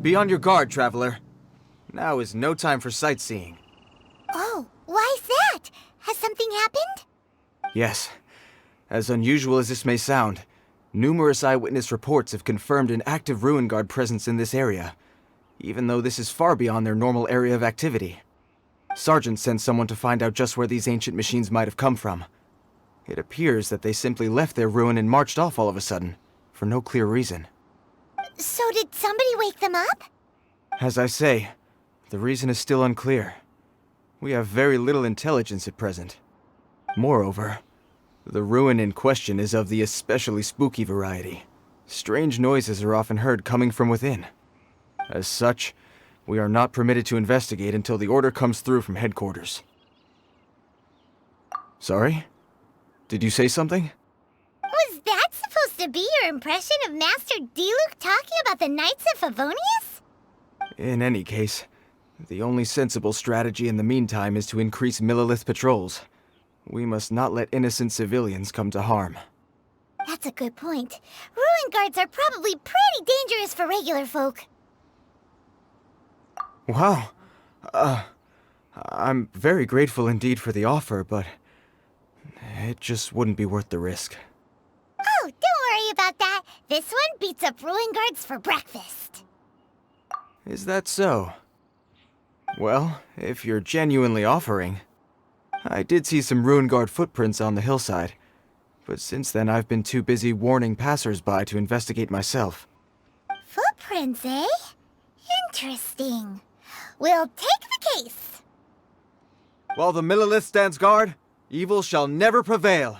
Be on your guard, traveler. Now is no time for sightseeing. Oh, why's that? Has something happened? Yes. As unusual as this may sound, numerous eyewitness reports have confirmed an active Ruin Guard presence in this area, even though this is far beyond their normal area of activity. Sergeant sent someone to find out just where these ancient machines might have come from. It appears that they simply left their ruin and marched off all of a sudden, for no clear reason. So did somebody wake them up? As I say, the reason is still unclear. We have very little intelligence at present. Moreover, the ruin in question is of the especially spooky variety. Strange noises are often heard coming from within. As such, we are not permitted to investigate until the order comes through from headquarters. Sorry? Did you say something? Was that supposed to be your impression of Master Diluc talking about the Knights of Favonius? In any case, the only sensible strategy in the meantime is to increase Millilith patrols. We must not let innocent civilians come to harm. That's a good point. Ruin guards are probably pretty dangerous for regular folk. Wow. I'm very grateful indeed for the offer, but it just wouldn't be worth the risk. Oh, don't worry about that. This one beats up ruin guards for breakfast. Is that so? Well, if you're genuinely offering. I did see some Ruin Guard footprints on the hillside, but since then I've been too busy warning passers-by to investigate myself. Footprints, eh? Interesting. We'll take the case. While the Millilith stands guard, evil shall never prevail.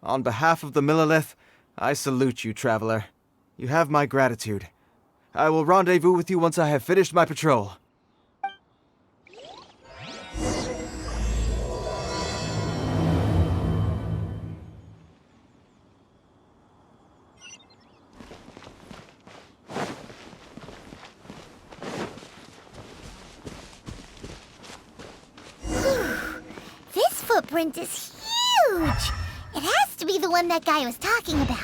On behalf of the Millilith, I salute you, traveler. You have my gratitude. I will rendezvous with you once I have finished my patrol. This footprint is huge. It has to be the one that guy was talking about.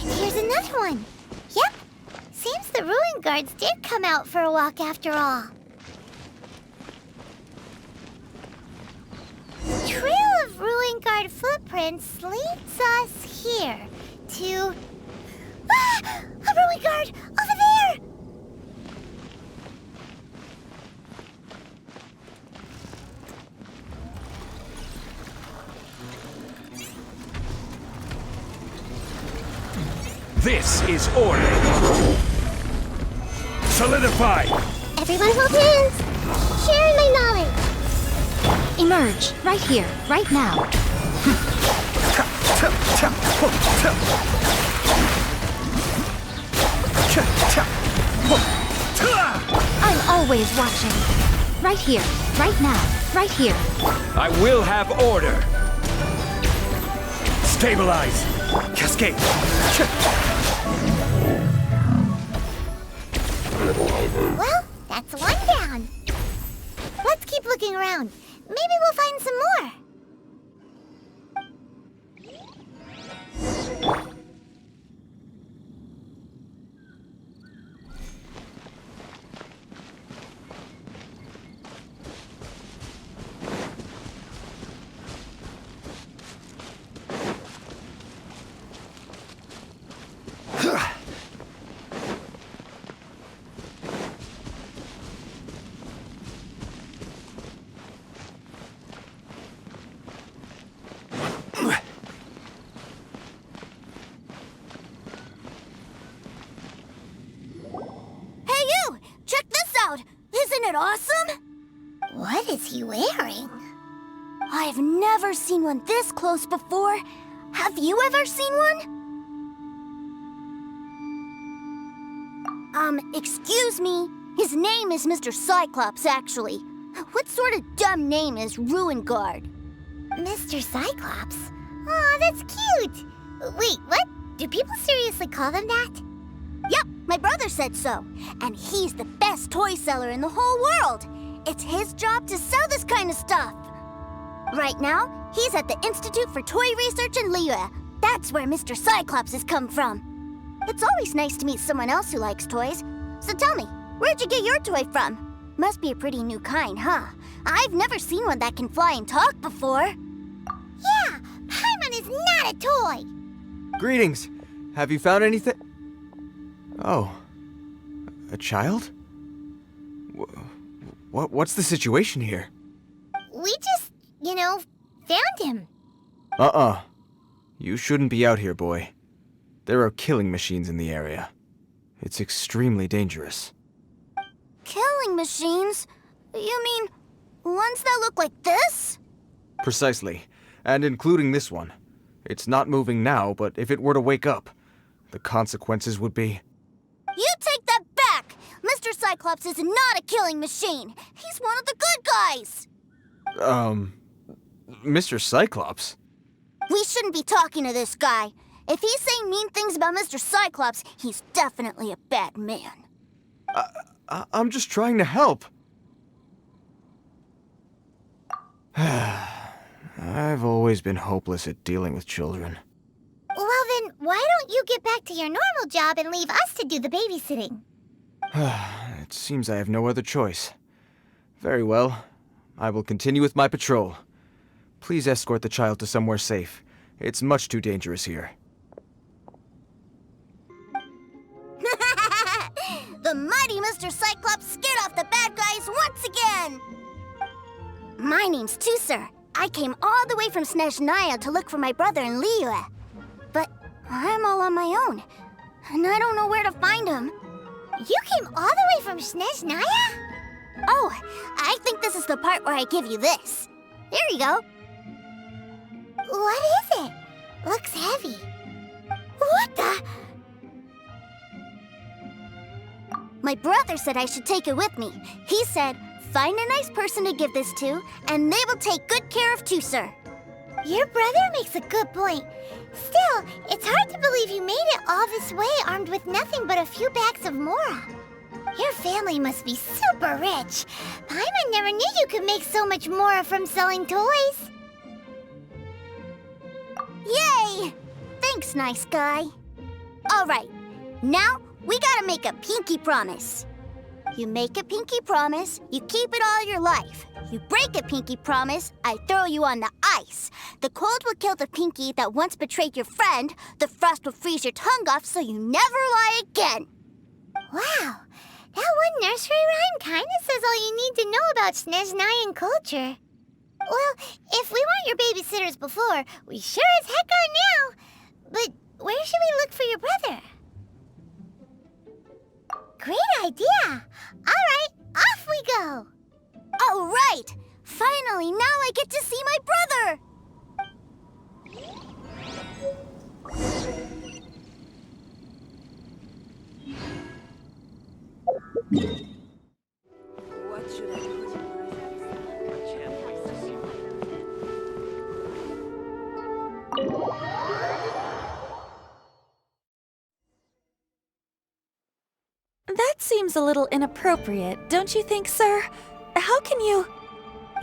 And here's another one. Yep. Seems the ruin guards did come out for a walk after all. Trail of ruin guard footprints leads us here to... Ah! A ruin guard! Over there! This is order. Solidify! Everyone hold hands! Sharing my knowledge! Emerge, right here, right now. I'm always watching. Right here, right now, right here. I will have order. Stabilize. Cascade. Well, that's one down. Let's keep looking around. Maybe we'll find some more. Isn't it awesome? What is he wearing? I've never seen one this close before. Have you ever seen one? Excuse me. His name is Mr. Cyclops, actually. What sort of dumb name is Ruin Guard? Mr. Cyclops? Aw, that's cute. Wait, what? Do people seriously call them that? Yep, my brother said so. And he's the best toy seller in the whole world. It's his job to sell this kind of stuff. Right now, he's at the Institute for Toy Research in Liyue. That's where Mr. Cyclops has come from. It's always nice to meet someone else who likes toys. So tell me, where'd you get your toy from? Must be a pretty new kind, huh? I've never seen one that can fly and talk before. Yeah, Paimon is not a toy. Greetings. Have you found anything? Oh. A child? What's the situation here? We just, found him. You shouldn't be out here, boy. There are killing machines in the area. It's extremely dangerous. Killing machines? You mean ones that look like this? Precisely. And including this one. It's not moving now, but if it were to wake up, the consequences would be... You take that back! Mr. Cyclops is not a killing machine. He's one of the good guys. Mr. Cyclops? We shouldn't be talking to this guy. If he's saying mean things about Mr. Cyclops, he's definitely a bad man. I'm just trying to help. I've always been hopeless at dealing with children. Well then, why don't you get back to your normal job and leave us to do the babysitting? It seems I have no other choice. Very well. I will continue with my patrol. Please escort the child to somewhere safe. It's much too dangerous here. The mighty Mr. Cyclops scared off the bad guys once again! My name's Teucer. I came all the way from Snezhnaya to look for my brother in Liyue. But I'm all on my own, and I don't know where to find him. You came all the way from Snezhnaya? Oh, I think this is the part where I give you this. There you go. What is it? Looks heavy. What the? My brother said I should take it with me. He said, find a nice person to give this to, and they will take good care of Teucer. Your brother makes a good point. Still, it's hard to believe you made it all this way armed with nothing but a few bags of Mora. Your family must be super rich. Paimon never knew you could make so much Mora from selling toys. Yay! Thanks, nice guy. All right, now we gotta make a pinky promise. You make a pinky promise, you keep it all your life. You break a pinky promise, I throw you on the ice. The cold will kill the pinky that once betrayed your friend. The frost will freeze your tongue off so you never lie again. Wow, that one nursery rhyme kinda says all you need to know about Snezhnayan culture. Well, if we weren't your babysitters before, we sure as heck are now. But where should we look for your brother? Great idea! All right, off we go! All right! Finally, now I get to see my brother! What should I put in That seems a little inappropriate, don't you think, sir? How can you...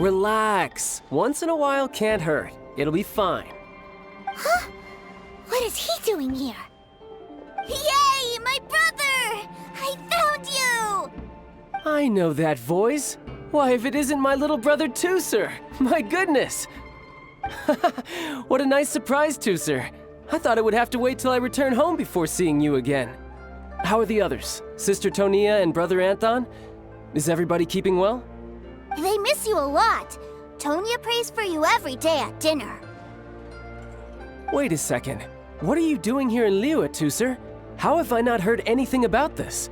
Relax. Once in a while can't hurt. It'll be fine. Huh? What is he doing here? Yay, my brother! I found you! I know that voice. Why, if it isn't my little brother Teucer! My goodness! What a nice surprise, Teucer. I thought I would have to wait till I return home before seeing you again. How are the others? Sister Tonia and Brother Anthon? Is everybody keeping well? They miss you a lot. Tonia prays for you every day at dinner. Wait a second. What are you doing here in Liyue, Teucer? How have I not heard anything about this?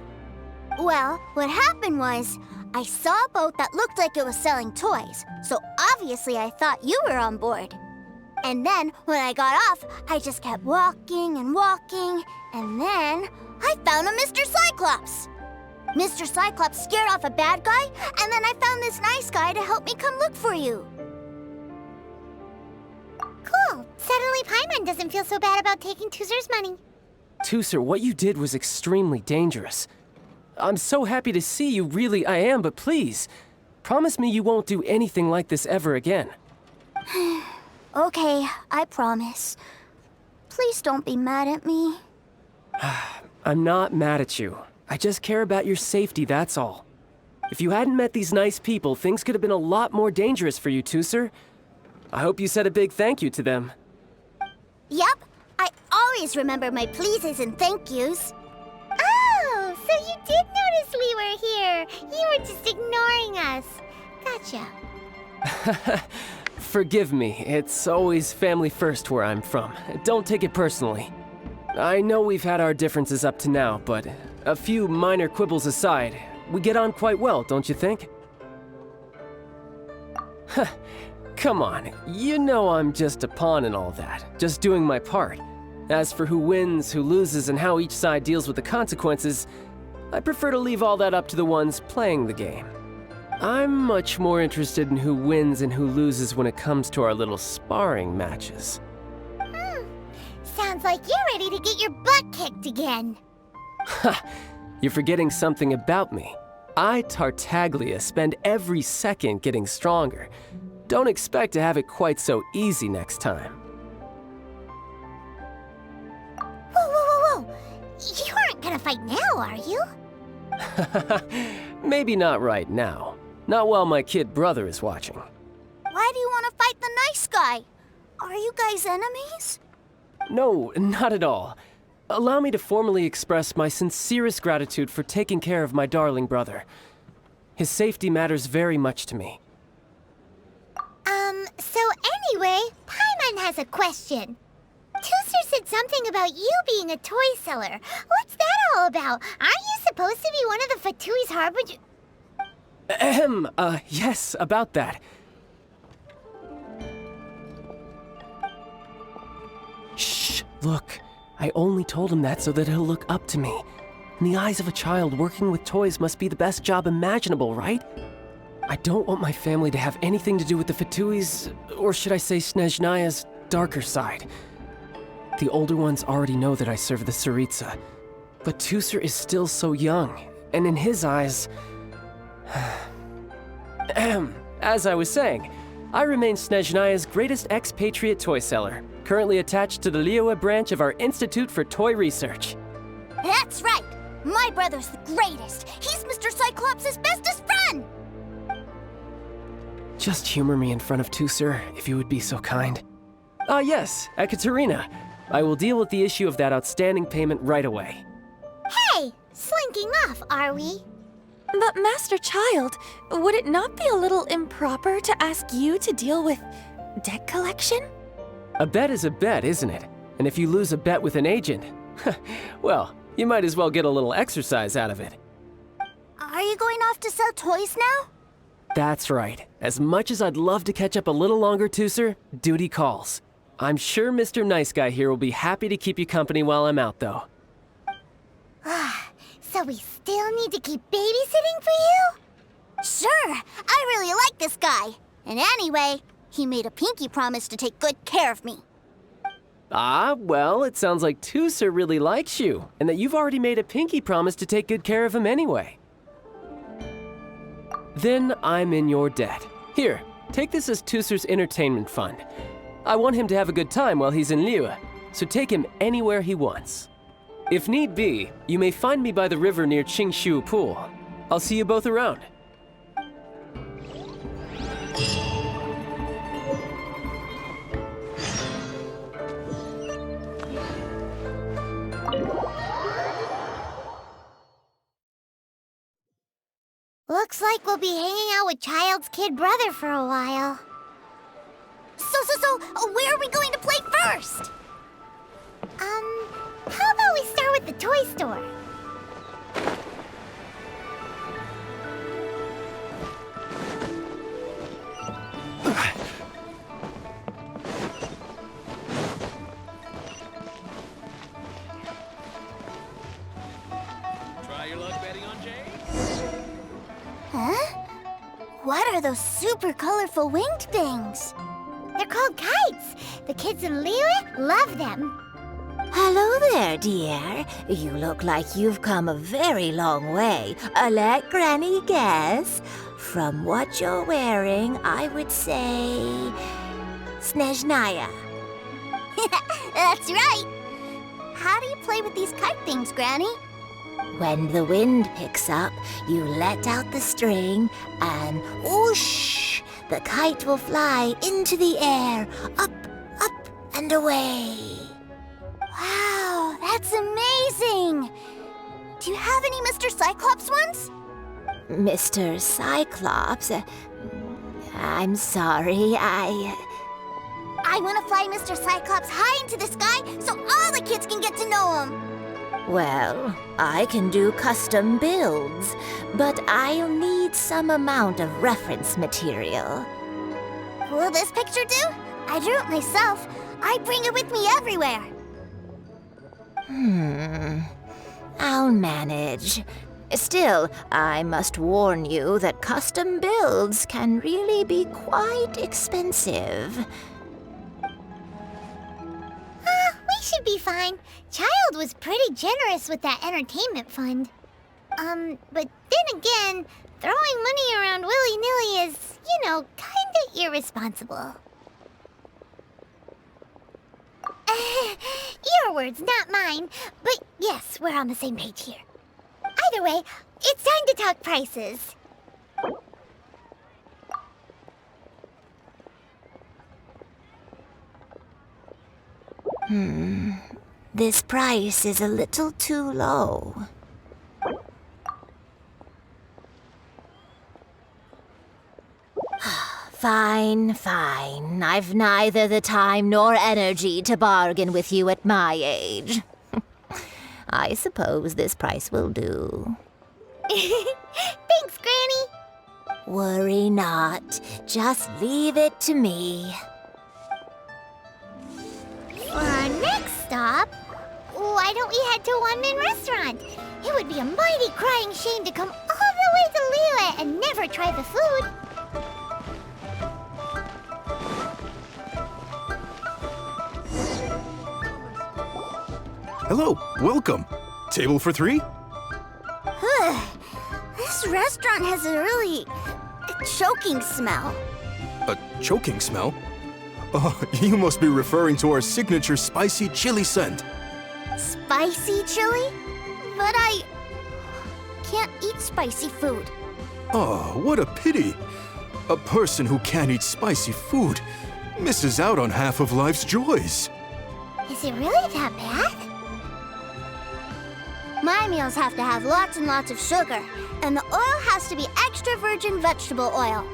Well, what happened was, I saw a boat that looked like it was selling toys, so obviously I thought you were on board. And then, when I got off, I just kept walking and walking, and then I found a Mr. Cyclops! Mr. Cyclops scared off a bad guy, and then I found this nice guy to help me come look for you. Cool. Suddenly Paimon doesn't feel so bad about taking Teuzer's money. Teucer, what you did was extremely dangerous. I'm so happy to see you, really I am, but please, promise me you won't do anything like this ever again. Okay, I promise. Please don't be mad at me. I'm not mad at you. I just care about your safety, that's all. If you hadn't met these nice people, things could have been a lot more dangerous for you, Teucer. I hope you said a big thank you to them. Yup, I always remember my pleases and thank yous. Oh, so you did notice we were here. You were just ignoring us. Gotcha. Forgive me, it's always family first where I'm from. Don't take it personally. I know we've had our differences up to now, but a few minor quibbles aside, we get on quite well, don't you think? Come on, you know I'm just a pawn in all that, just doing my part. As for who wins, who loses, and how each side deals with the consequences, I prefer to leave all that up to the ones playing the game. I'm much more interested in who wins and who loses when it comes to our little sparring matches. Sounds like you're ready to get your butt kicked again. Ha! You're forgetting something about me. I, Tartaglia, spend every second getting stronger. Don't expect to have it quite so easy next time. Whoa. You aren't gonna fight now, are you? Maybe not right now. Not while my kid brother is watching. Why do you want to fight the nice guy? Are you guys enemies? No, not at all. Allow me to formally express my sincerest gratitude for taking care of my darling brother. His safety matters very much to me. So anyway, Paimon has a question. Teucer said something about you being a toy seller. What's that all about? Aren't you supposed to be one of the Fatui's harbinger? Yes, about that. Shh, look. I only told him that so that he'll look up to me. In the eyes of a child, working with toys must be the best job imaginable, right? I don't want my family to have anything to do with the Fatui's, or should I say Snezhnaya's, darker side. The older ones already know that I serve the Tsaritsa, but Teucer is still so young, and in his eyes... As I was saying, I remain Snezhnaya's greatest expatriate toy seller, currently attached to the Liyue branch of our Institute for Toy Research. That's right! My brother's the greatest! He's Mr. Cyclops' bestest friend! Just humor me in front of Teucer, if you would be so kind. Ah yes, Ekaterina. I will deal with the issue of that outstanding payment right away. Hey, slinking off, are we? But Master Childe, would it not be a little improper to ask you to deal with debt collection? A bet is a bet, isn't it? And if you lose a bet with an agent, well, you might as well get a little exercise out of it. Are you going off to sell toys now? That's right. As much as I'd love to catch up a little longer, Teucer, duty calls. I'm sure Mr. Nice Guy here will be happy to keep you company while I'm out, though. So we still need to keep babysitting for you? Sure, I really like this guy. And anyway, he made a pinky promise to take good care of me. Ah, well, it sounds like Teucer really likes you, and that you've already made a pinky promise to take good care of him anyway. Then I'm in your debt. Here, take this as Teucer's entertainment fund. I want him to have a good time while he's in Liyue, so take him anywhere he wants. If need be, you may find me by the river near Qingshu Pool. I'll see you both around. Looks like we'll be hanging out with Childe's kid brother for a while. So, where are we going to play first? How about we start with the toy store? Try your luck betting on Jay? Huh? What are those super colorful winged things? They're called kites. The kids in Liyue love them. Hello there, dear. You look like you've come a very long way. Let Granny guess. From what you're wearing, I would say... Snezhnaya. That's right. How do you play with these kite things, Granny? When the wind picks up, you let out the string and whoosh! The kite will fly into the air, up, and away. Wow, that's amazing! Do you have any Mr. Cyclops ones? Mr. Cyclops, I'm sorry, I want to fly Mr. Cyclops high into the sky so all the kids can get to know him. Well, I can do custom builds, but I'll need some amount of reference material. Will this picture do? I drew it myself. I bring it with me everywhere. I'll manage. Still, I must warn you that custom builds can really be quite expensive. We should be fine. Childe was pretty generous with that entertainment fund. But then again, throwing money around willy-nilly is, kinda irresponsible. Your words, not mine. But yes, we're on the same page here. Either way, it's time to talk prices. This price is a little too low. Fine. I've neither the time nor energy to bargain with you at my age. I suppose this price will do. Thanks, Granny. Worry not. Just leave it to me. For our next stop, why don't we head to One-Man Restaurant? It would be a mighty crying shame to come all the way to Liyue and never try the food. Hello, welcome. Table for 3? This restaurant has a really choking smell. A choking smell? Oh, you must be referring to our signature spicy chili scent. Spicy chili? But I can't eat spicy food. Oh, what a pity. A person who can't eat spicy food misses out on half of life's joys. Is it really that bad? My meals have to have lots and lots of sugar, and the oil has to be extra virgin vegetable oil.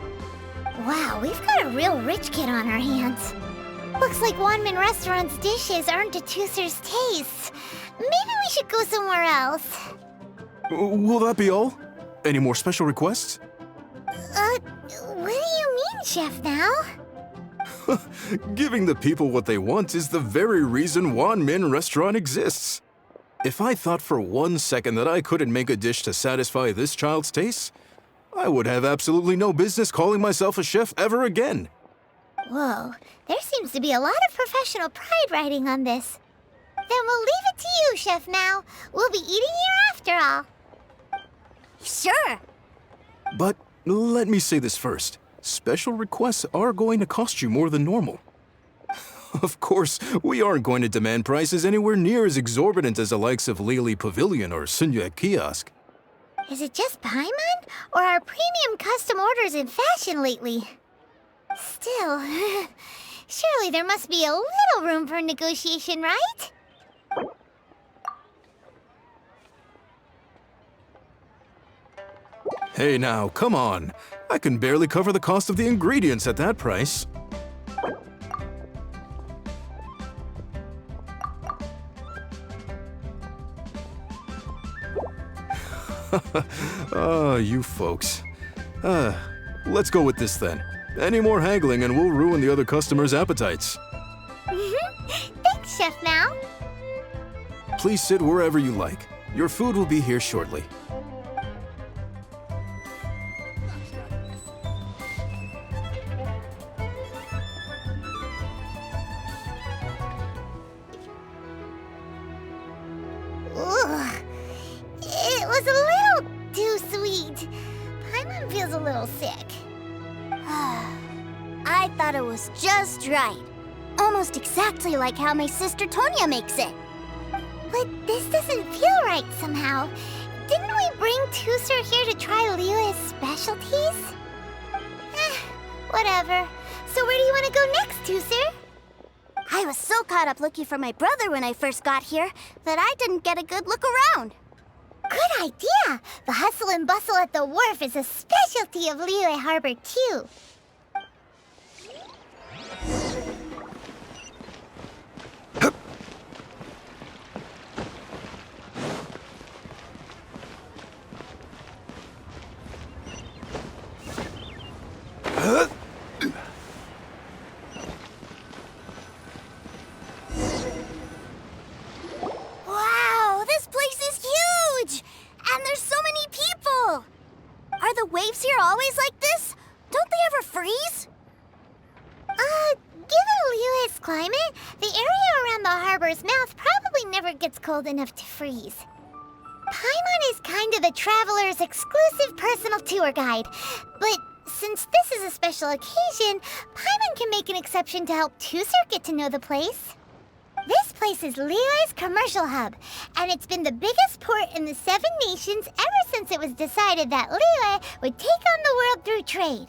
Wow, we've got a real rich kid on our hands. Looks like One-Man Restaurant's dishes aren't to Teucer's taste. Maybe we should go somewhere else. Will that be all? Any more special requests? What do you mean, Chef now? Giving the people what they want is the very reason One-Man Restaurant exists. If I thought for 1 second that I couldn't make a dish to satisfy this child's tastes, I would have absolutely no business calling myself a chef ever again. Whoa, there seems to be a lot of professional pride riding on this. Then we'll leave it to you, Chef Mao. We'll be eating here after all. Sure. But let me say this first. Special requests are going to cost you more than normal. Of course, we aren't going to demand prices anywhere near as exorbitant as the likes of Lily Pavilion or Sunya Kiosk. Is it just Paimon, or are premium custom orders in fashion lately? Still, surely there must be a little room for negotiation, right? Hey now, come on. I can barely cover the cost of the ingredients at that price. You folks. Let's go with this then. Any more haggling and we'll ruin the other customers' appetites. Thanks, Chef Mao. Please sit wherever you like. Your food will be here shortly. was a little too sweet. Paimon feels a little sick. I thought it was just right. Almost exactly like how my sister Tonya makes it. But this doesn't feel right somehow. Didn't we bring Teucer here to try Liyue's specialties? Whatever. So where do you want to go next, Teucer? I was so caught up looking for my brother when I first got here that I didn't get a good look around. Good idea! The hustle and bustle at the wharf is a specialty of Liyue Harbor, too. Wow, this place is huge! And there's so many people! Are the waves here always like this? Don't they ever freeze? Given Liyue's climate, the area around the harbor's mouth probably never gets cold enough to freeze. Paimon is kind of the traveler's exclusive personal tour guide, but since this is a special occasion, Paimon can make an exception to help Teucer get to know the place. This place is Liyue's commercial hub, and it's been the biggest port in the Seven Nations ever since it was decided that Liyue would take on the world through trade.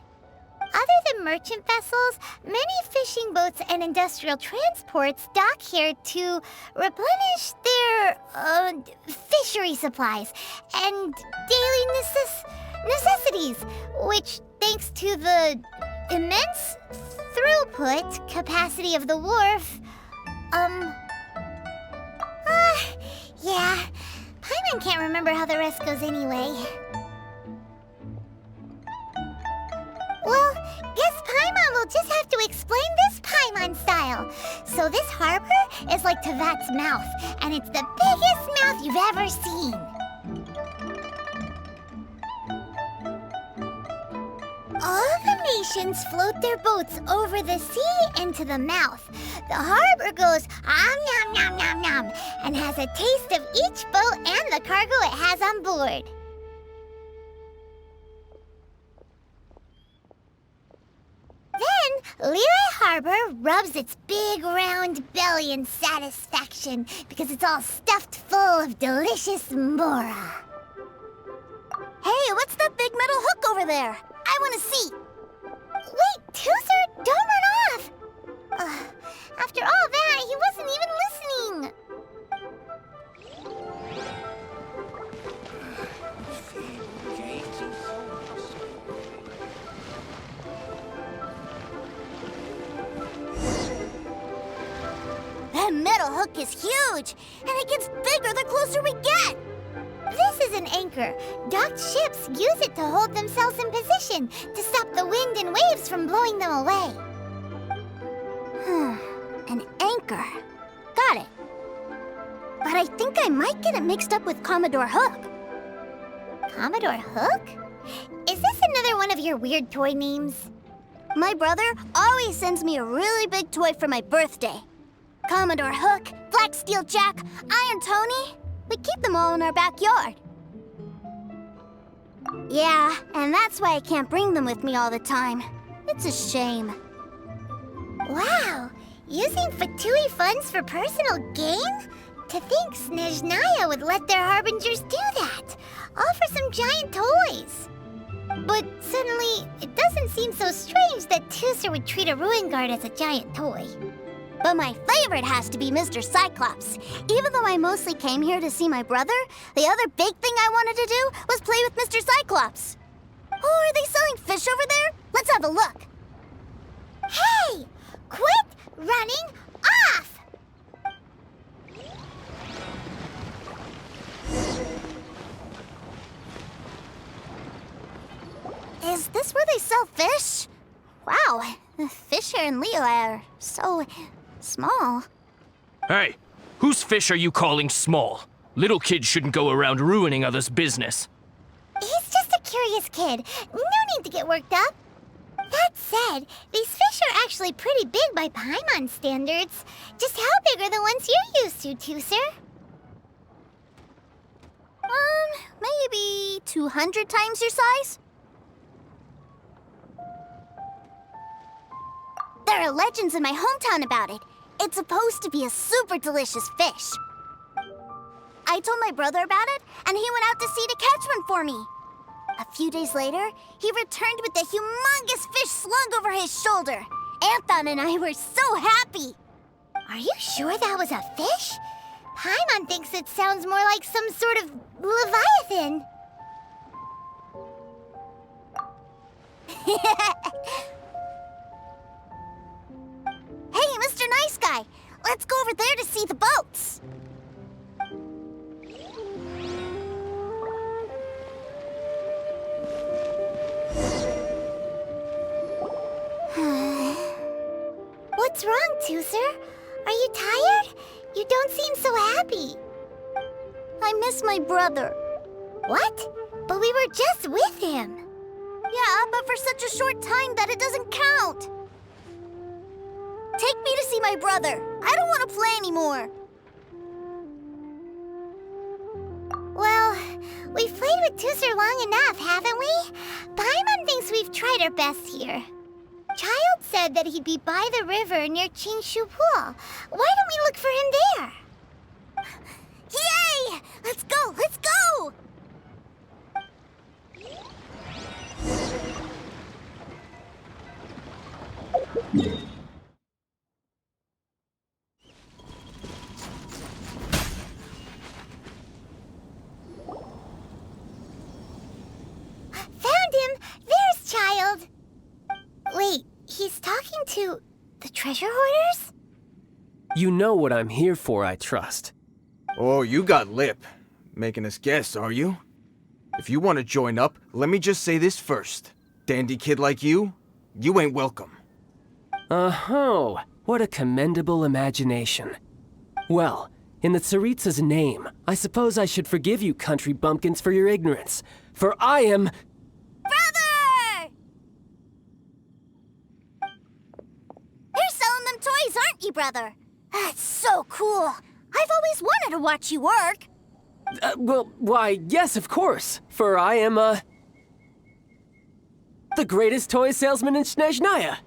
Other than merchant vessels, many fishing boats and industrial transports dock here to replenish their fishery supplies and daily necessities, which, thanks to the immense throughput capacity of the wharf, yeah, Paimon can't remember how the rest goes anyway. Well, guess Paimon will just have to explain this Paimon style. So this harbor is like Tevat's mouth, and it's the biggest mouth you've ever seen. All the nations float their boats over the sea into the mouth. The harbor goes nom nom nom nom and has a taste of each boat and the cargo it has on board. Then, Liyue Harbor rubs its big round belly in satisfaction because it's all stuffed full of delicious mora. Hey, what's that big metal hook over there? I want to see. Wait, Teucer, don't run off! After all that, he wasn't even listening. That metal hook is huge, and it gets bigger the closer we get. This is an anchor. Docked ships use it to hold themselves in position, to stop the wind and waves from blowing them away. An anchor. Got it. But I think I might get it mixed up with Commodore Hook. Commodore Hook? Is this another one of your weird toy names? My brother always sends me a really big toy for my birthday. Commodore Hook, Black Steel Jack, Iron Tony. We keep them all in our backyard. Yeah, and that's why I can't bring them with me all the time. It's a shame. Wow! Using Fatui funds for personal gain? To think Snezhnaya would let their harbingers do that! All for some giant toys! But suddenly, it doesn't seem so strange that Teucer would treat a ruin guard as a giant toy. But my favorite has to be Mr. Cyclops. Even though I mostly came here to see my brother, the other big thing I wanted to do was play with Mr. Cyclops. Oh, are they selling fish over there? Let's have a look. Hey! Quit running off! Is this where they sell fish? Wow, the fish here in Liyue are so small. Hey, whose fish are you calling small? Little kids shouldn't go around ruining others' business. He's just a curious kid. No need to get worked up. That said, these fish are actually pretty big by Paimon standards. Just how big are the ones you're used to, Teucer? 200 times your size? There are legends in my hometown about it. It's supposed to be a super delicious fish. I told my brother about it, and he went out to sea to catch one for me. A few days later, he returned with a humongous fish slung over his shoulder. Anthon and I were so happy. Are you sure that was a fish? Paimon thinks it sounds more like some sort of leviathan. Hey, Mr. Nice Guy, let's go over there to see the boats. What's wrong, Teucer? Are you tired? You don't seem so happy. I miss my brother. What? But we were just with him. Yeah, but for such a short time that it doesn't count. Take me to see my brother. I don't want to play anymore. Well, we've played with Teucer long enough, haven't we? Paimon thinks we've tried our best here. Childe said that he'd be by the river near Qingshu Pool. Why don't we look for him there? Yay! Let's go! Let's go! Found him! There's Childe! Wait, he's talking to the treasure hoarders? You know what I'm here for, I trust. Oh, you got lip. Making us guess, are you? If you want to join up, let me just say this first. Dandy kid like you ain't welcome. Oh, what a commendable imagination. Well, in the Tsaritsa's name, I suppose I should forgive you country bumpkins for your ignorance, for I am... Brother! You're selling them toys, aren't you, brother? That's so cool. I've always wanted to watch you work. Well, why, yes, of course, for I am, the greatest toy salesman in Snezhnaya.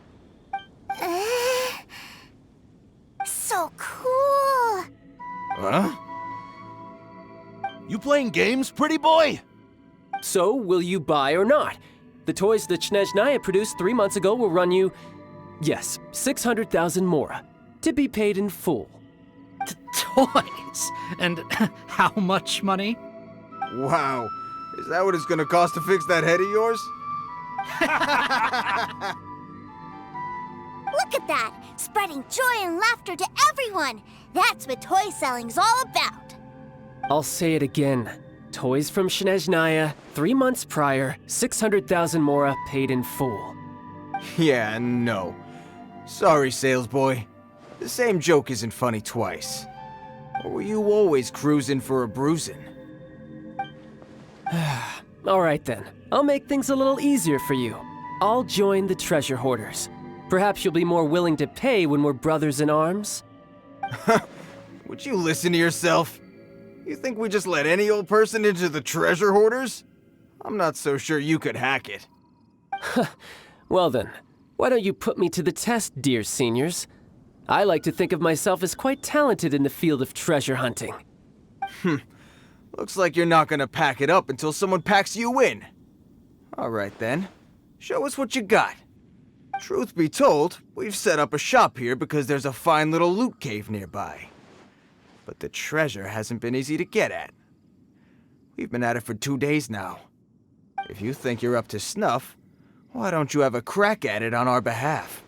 So cool. Huh? You playing games, pretty boy? So, will you buy or not? The toys that Snezhnaya produced 3 months ago will run you, yes, 600,000 mora, to be paid in full. Toys? And how much money? Wow. Is that what it's gonna cost to fix that head of yours? Look at that! Spreading joy and laughter to everyone! That's what toy selling's all about! I'll say it again. Toys from Snezhnaya, 3 months prior, 600,000 mora paid in full. Yeah, no. Sorry, sales boy. The same joke isn't funny twice. Or were you always cruising for a bruising? All right then, I'll make things a little easier for you. I'll join the treasure hoarders. Perhaps you'll be more willing to pay when we're brothers in arms? Would you listen to yourself? You think we just let any old person into the treasure hoarders? I'm not so sure you could hack it. Well then, why don't you put me to the test, dear seniors? I like to think of myself as quite talented in the field of treasure hunting. Looks like you're not gonna pack it up until someone packs you in. Alright then, show us what you got. Truth be told, we've set up a shop here because there's a fine little loot cave nearby. But the treasure hasn't been easy to get at. We've been at it for 2 days now. If you think you're up to snuff, why don't you have a crack at it on our behalf?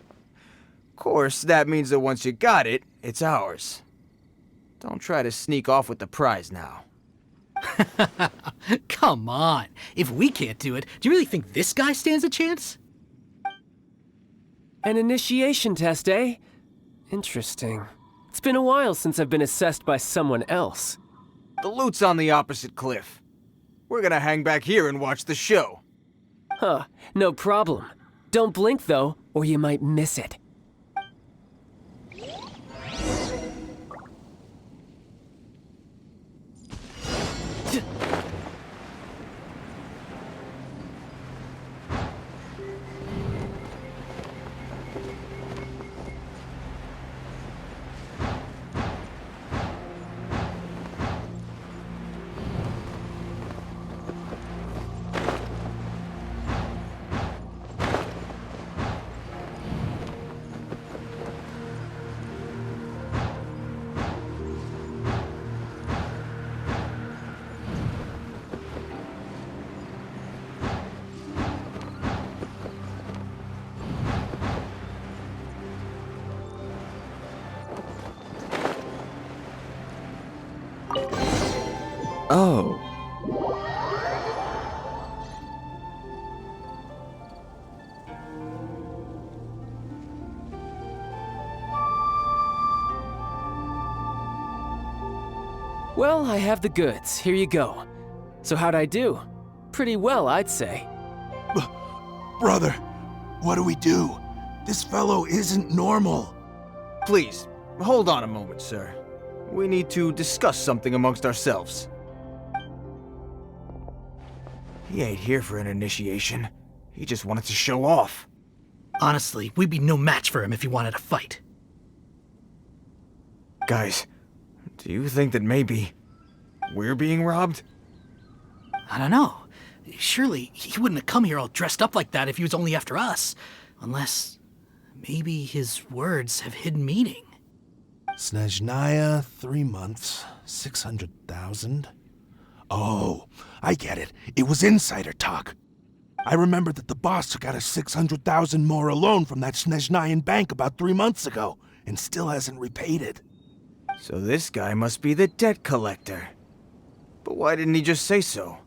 Of course, that means that once you got it, it's ours. Don't try to sneak off with the prize now. Come on. If we can't do it, do you really think this guy stands a chance? An initiation test, eh? Interesting. It's been a while since I've been assessed by someone else. The loot's on the opposite cliff. We're gonna hang back here and watch the show. Huh, no problem. Don't blink though, or you might miss it. Oh. Well, I have the goods. Here you go. So how'd I do? Pretty well, I'd say. Brother, what do we do? This fellow isn't normal. Please, hold on a moment, sir. We need to discuss something amongst ourselves. He ain't here for an initiation. He just wanted to show off. Honestly, we'd be no match for him if he wanted to fight. Guys, do you think that maybe we're being robbed? I don't know. Surely he wouldn't have come here all dressed up like that if he was only after us. Unless maybe his words have hidden meaning. Snezhnaya, 3 months, 600,000. Oh, I get it. It was insider talk. I remember that the boss took out a 600,000 more loan from that Snezhnayan bank about 3 months ago, and still hasn't repaid it. So this guy must be the debt collector. But why didn't he just say so?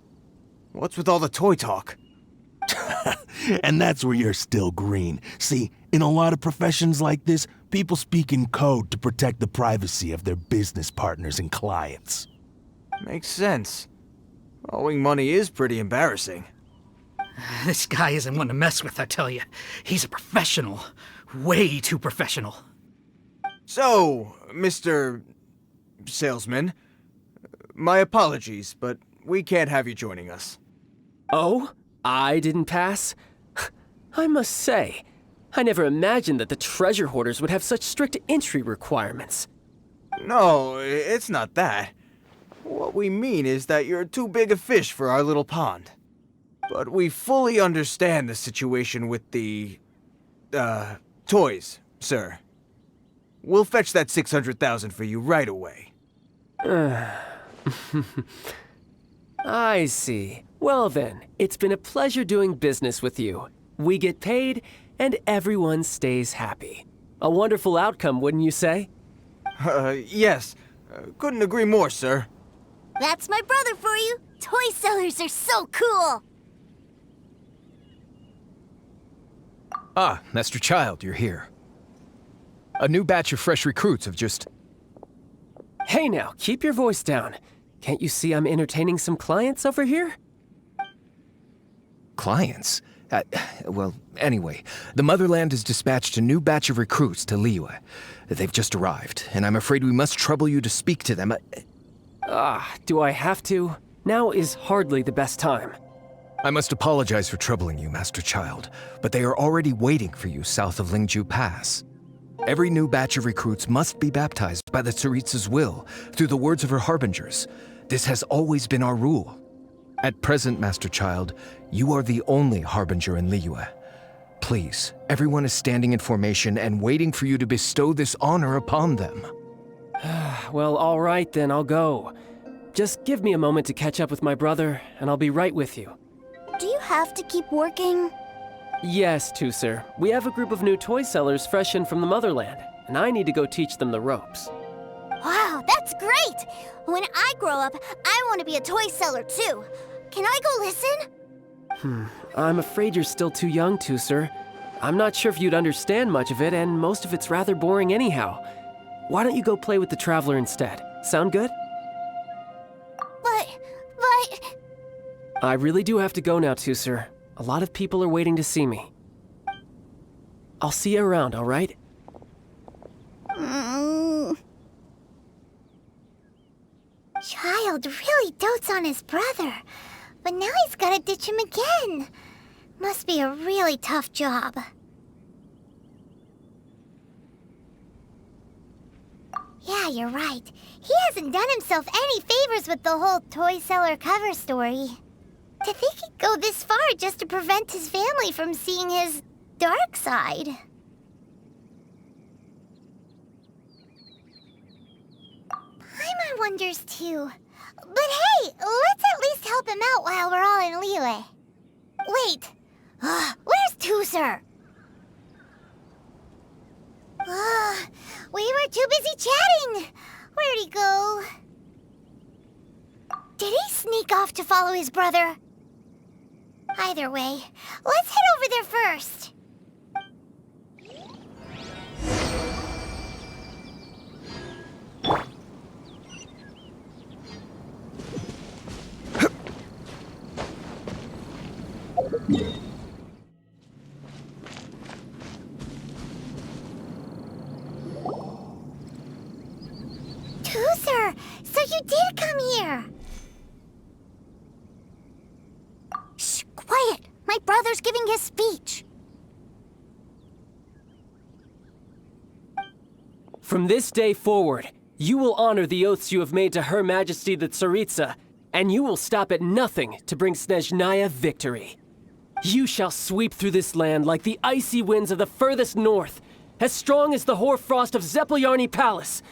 What's with all the toy talk? And that's where you're still green. See, in a lot of professions like this, people speak in code to protect the privacy of their business partners and clients. Makes sense. Owing money is pretty embarrassing. This guy isn't one to mess with, I tell you. He's a professional. Way too professional. So, Mr. Salesman, my apologies, but we can't have you joining us. Oh? I didn't pass? I must say, I never imagined that the treasure hoarders would have such strict entry requirements. No, it's not that. What we mean is that you're too big a fish for our little pond. But we fully understand the situation with the, toys, sir. We'll fetch that 600,000 for you right away. I see. Well then, it's been a pleasure doing business with you. We get paid, and everyone stays happy. A wonderful outcome, wouldn't you say? Yes. Couldn't agree more, sir. That's my brother for you. Toy sellers are so cool. Ah, Master Childe, you're here. A new batch of fresh recruits have just... Hey now, keep your voice down. Can't you see I'm entertaining some clients over here? Clients? Well, anyway, the Motherland has dispatched a new batch of recruits to Liyue. They've just arrived, and I'm afraid we must trouble you to speak to them. Do I have to? Now is hardly the best time. I must apologize for troubling you, Master Childe, but they are already waiting for you south of Lingju Pass. Every new batch of recruits must be baptized by the Tsaritsa's will, through the words of her harbingers. This has always been our rule. At present, Master Childe, you are the only harbinger in Liyue. Please, everyone is standing in formation and waiting for you to bestow this honor upon them. Well, all right then, I'll go. Just give me a moment to catch up with my brother, and I'll be right with you. Do you have to keep working? Yes, Teucer. We have a group of new toy sellers fresh in from the Motherland, and I need to go teach them the ropes. Wow, that's great! When I grow up, I want to be a toy seller too. Can I go listen? I'm afraid you're still too young, Teucer. I'm not sure if you'd understand much of it, and most of it's rather boring anyhow. Why don't you go play with the Traveler instead? Sound good? But... I really do have to go now, Teucer. A lot of people are waiting to see me. I'll see you around, all right? Childe really dotes on his brother, but now he's gotta ditch him again. Must be a really tough job. Yeah, you're right. He hasn't done himself any favors with the whole toy seller cover story. To think he'd go this far just to prevent his family from seeing his dark side. Paimon wonders too. But hey, let's at least help him out while we're all in Liyue. Wait, where's Teucer? We were too busy chatting. Where'd he go? Did he sneak off to follow his brother? Either way, let's head over there first. Teucer, so you did come here. Shh, quiet! My brother's giving his speech. From this day forward, you will honor the oaths you have made to Her Majesty the Tsaritsa, and you will stop at nothing to bring Snezhnaya victory. You shall sweep through this land like the icy winds of the furthest north, as strong as the hoarfrost of Zepelyarny Palace.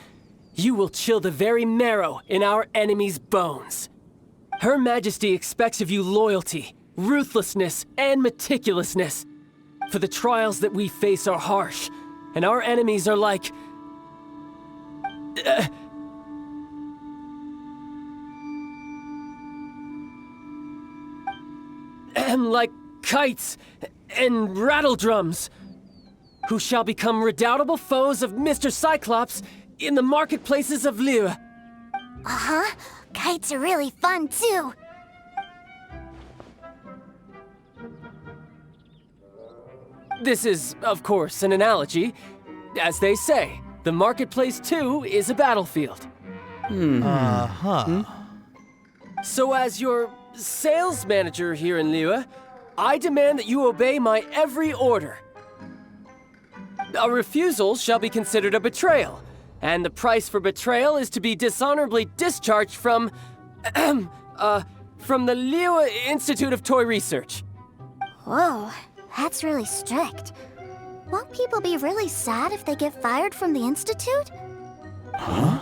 You will chill the very marrow in our enemies' bones. Her Majesty expects of you loyalty, ruthlessness, and meticulousness. For the trials that we face are harsh, and our enemies are like... like kites and rattledrums, who shall become redoubtable foes of Mr. Cyclops in the marketplaces of Liyue. Uh-huh. Kites are really fun, too. This is, of course, an analogy. As they say, the marketplace, too, is a battlefield. So as your sales manager here in Liyue, I demand that you obey my every order. A refusal shall be considered a betrayal, and the price for betrayal is to be dishonorably discharged from the Liyue Institute of Toy Research. Whoa, that's really strict. Won't people be really sad if they get fired from the Institute? Huh?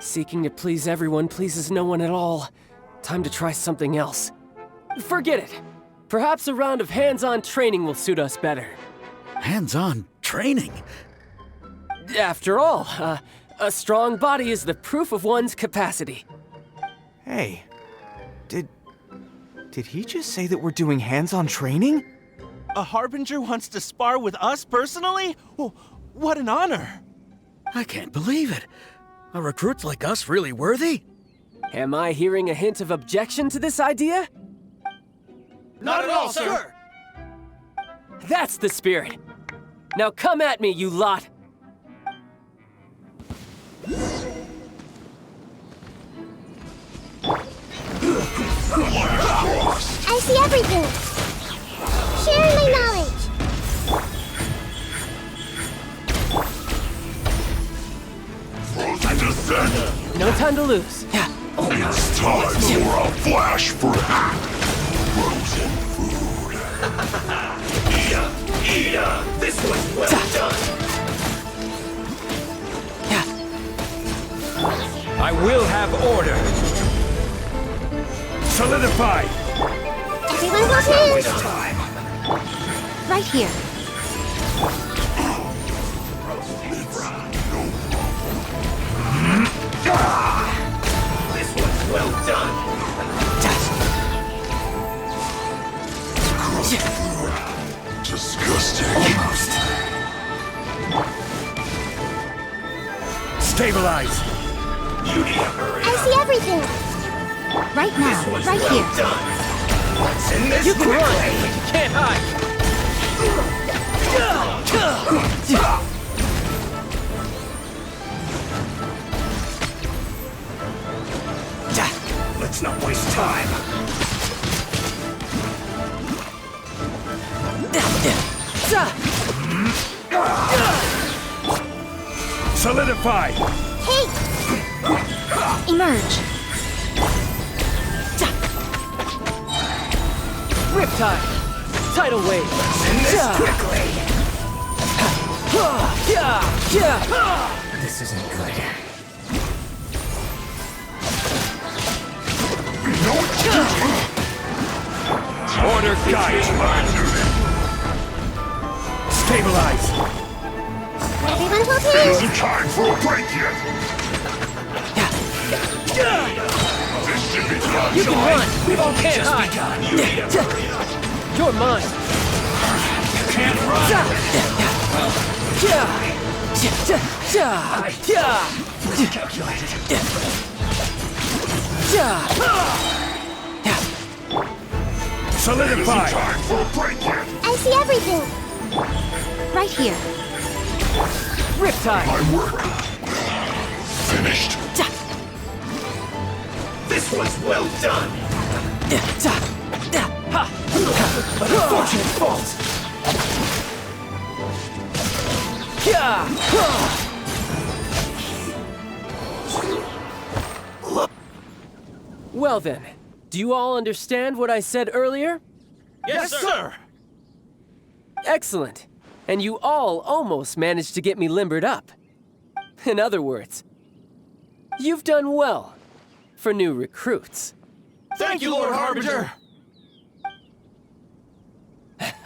Seeking to please everyone pleases no one at all. Time to try something else. Forget it. Perhaps a round of hands-on training will suit us better. Hands-on training? After all, a strong body is the proof of one's capacity. Hey, did he just say that we're doing hands-on training? A Harbinger wants to spar with us personally? Oh, what an honor! I can't believe it. Are recruits like us really worthy? Am I hearing a hint of objection to this idea? Not at all, sir! That's the spirit. Now come at me, you lot! I see everything! Sharing my knowledge! No time to lose. Yeah. It's time for a flash break. Frozen food. Eat This was well done. I will have order. Solidify. Everyone go Waste time. Right here. This one's well done. Disgusting. Almost. Stabilize. You need to hurry I see everything! Right now, right well here. done. What's in this You can run, but you can't hide. Let's not waste time. Solidify. Hey! Emerge. Riptide. Tidal wave. In this quickly. This isn't good. Order guide. Stabilize. Everyone It isn't time for a break yet. This should be done. You can run! We've only Can't just hide. begun. You need to hurry up. You're mine! You can't run! Solidify. Time for a break yet. I see everything. Right here. Riptide! My work finished. This was well done! An unfortunate fault! Well then, do you all understand what I said earlier? Yes, sir! Excellent. And you all almost managed to get me limbered up. In other words, you've done well for new recruits. Thank you, Lord Harbinger!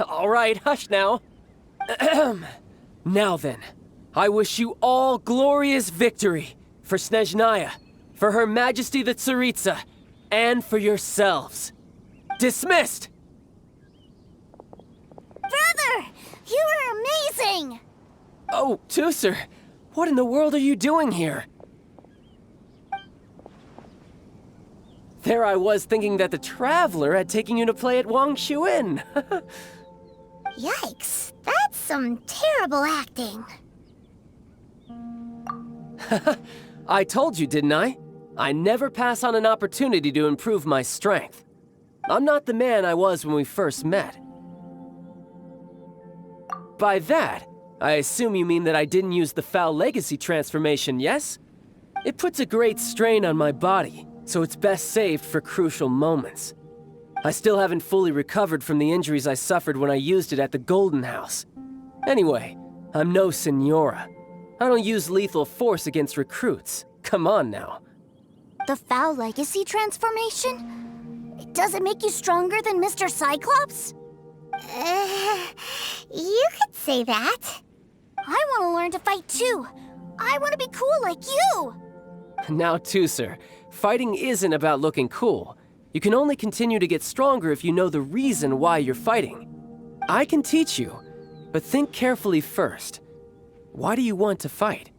All right, hush now. Now then, I wish you all glorious victory for Snezhnaya, for Her Majesty the Tsaritsa, and for yourselves. Dismissed! Brother, you were amazing! Oh, Teucer, what in the world are you doing here? There I was thinking that the Traveler had taken you to play at Wang Xuan. Yikes, that's some terrible acting. I told you, didn't I? I never pass on an opportunity to improve my strength. I'm not the man I was when we first met. By that, I assume you mean that I didn't use the Foul Legacy transformation, yes? It puts a great strain on my body, so it's best saved for crucial moments. I still haven't fully recovered from the injuries I suffered when I used it at the Golden House. Anyway, I'm no Senora. I don't use lethal force against recruits. Come on now. The Foul Legacy transformation? Does it make you stronger than Mr. Cyclops? You could say that. I want to learn to fight too. I want to be cool like you. Now, Teucer, fighting isn't about looking cool. You can only continue to get stronger if you know the reason why you're fighting. I can teach you, but think carefully first. Why do you want to fight?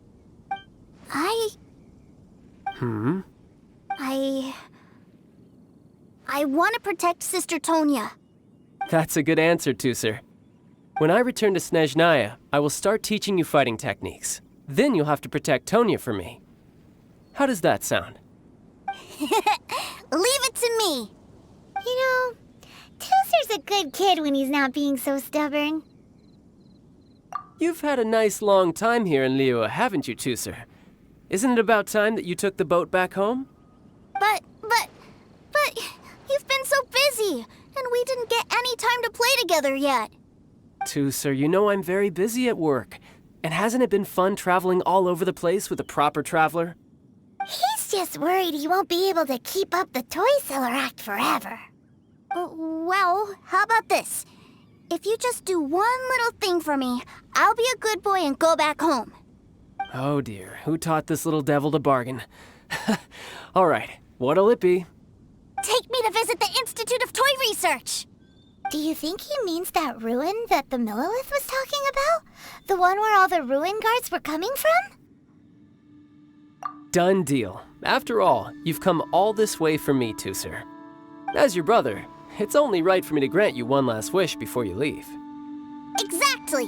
I want to protect Sister Tonya. That's a good answer, Teucer. When I return to Snezhnaya, I will start teaching you fighting techniques. Then you'll have to protect Tonya for me. How does that sound? Leave it to me. You know, Teucer's a good kid when he's not being so stubborn. You've had a nice long time here in Liyue, haven't you, Teucer? Isn't it about time that you took the boat back home? But you've been so busy, and we didn't get any time to play together yet. Teucer, you know I'm very busy at work. And hasn't it been fun traveling all over the place with a proper traveler? He's just worried he won't be able to keep up the toy seller act forever. Well, how about this? If you just do one little thing for me, I'll be a good boy and go back home. Oh dear, who taught this little devil to bargain? All right, what'll it be? Take me to visit the Institute of Toy Research. Do you think he means that ruin that the Millilith was talking about? The one where all the ruin guards were coming from? Done deal. After all, you've come all this way for me, Teucer. As your brother, it's only right for me to grant you one last wish before you leave. Exactly.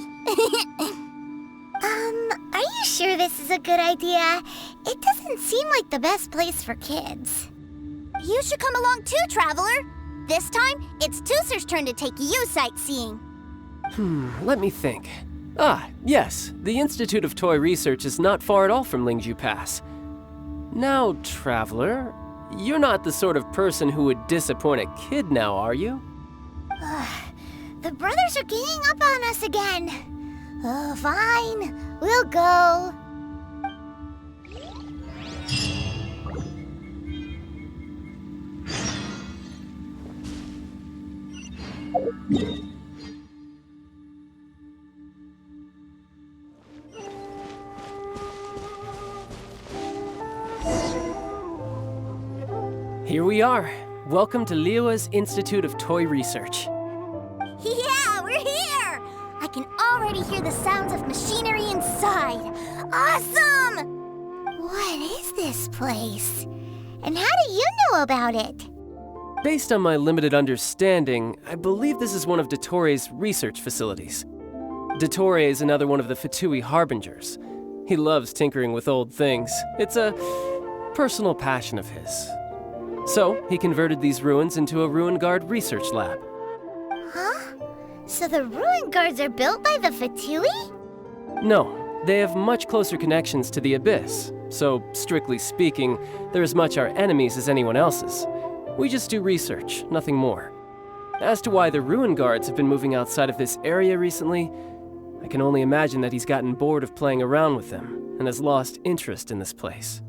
Are you sure this is a good idea? It doesn't seem like the best place for kids. You should come along too, Traveler. This time, it's Teucer's turn to take you sightseeing. Let me think. Ah, yes, the Institute of Toy Research is not far at all from Lingju Pass. Now, Traveler, you're not the sort of person who would disappoint a kid now, are you? The brothers are ganging up on us again. Oh, fine. We'll go. Here we are. Welcome to Liyue's Institute of Toy Research. Yeah, we're here! I can already hear the sounds of machinery inside. Awesome! What is this place? And how do you know about it? Based on my limited understanding, I believe this is one of Dottore research facilities. Dottore is another one of the Fatui Harbingers. He loves tinkering with old things. It's a personal passion of his. So, he converted these ruins into a Ruin Guard research lab. Huh? So the ruin guards are built by the Fatui? No, they have much closer connections to the Abyss. So, strictly speaking, they're as much our enemies as anyone else's. We just do research, nothing more. As to why the Ruin Guards have been moving outside of this area recently, I can only imagine that he's gotten bored of playing around with them and has lost interest in this place.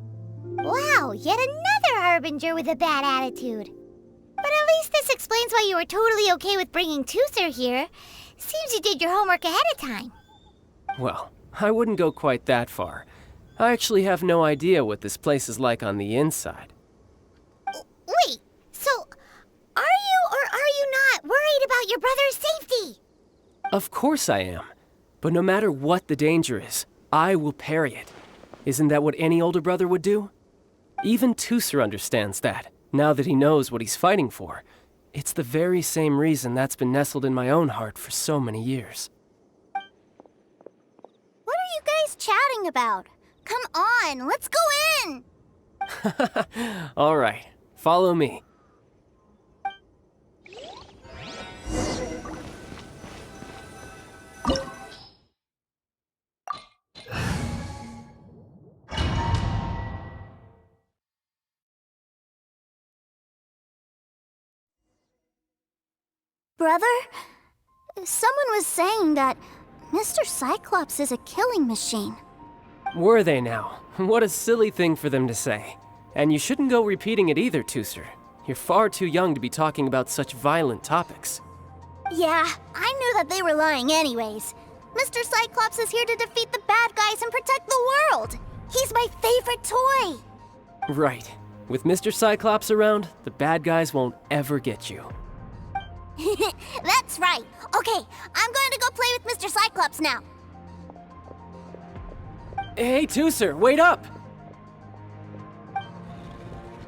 Wow, yet another Harbinger with a bad attitude. But at least this explains why you were totally okay with bringing Teucer here. Seems you did your homework ahead of time. Well, I wouldn't go quite that far. I actually have no idea what this place is like on the inside. Wait, so are you or are you not worried about your brother's safety? Of course I am. But no matter what the danger is, I will parry it. Isn't that what any older brother would do? Even Teucer understands that, now that he knows what he's fighting for. It's the very same reason that's been nestled in my own heart for so many years. What are you guys chatting about? Come on, let's go in! All right, follow me. Brother, someone was saying that Mr. Cyclops is a killing machine. Were they now? What a silly thing for them to say. And you shouldn't go repeating it either, Teucer. You're far too young to be talking about such violent topics. Yeah, I knew that they were lying anyways. Mr. Cyclops is here to defeat the bad guys and protect the world. He's my favorite toy. Right. With Mr. Cyclops around, the bad guys won't ever get you. That's right. Okay, I'm going to go play with Mr. Cyclops now. Hey, Teucer, wait up!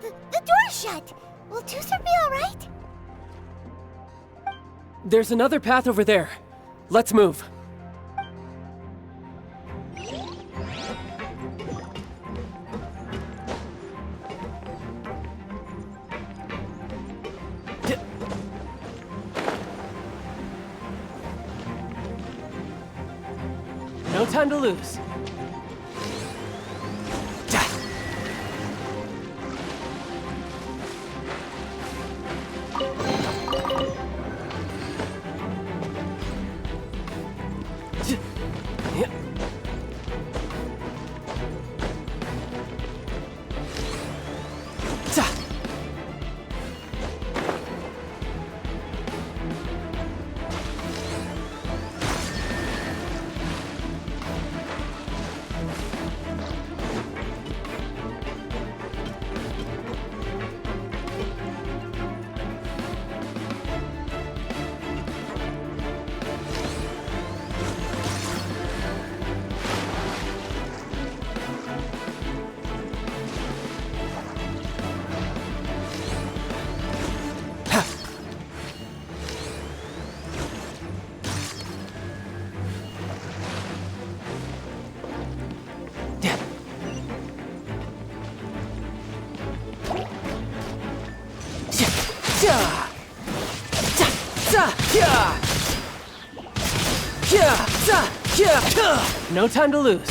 The door's shut. Will Teucer be all right? There's another path over there. Let's move. No time to lose. No time to lose.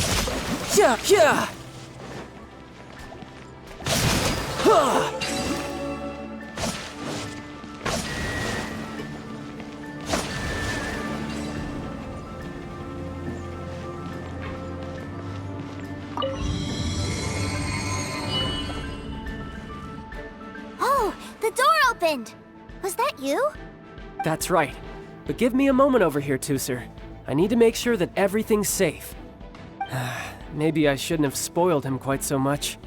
Oh, the door opened. Was that you? That's right. But give me a moment over here, Teucer. I need to make sure that everything's safe. Maybe I shouldn't have spoiled him quite so much.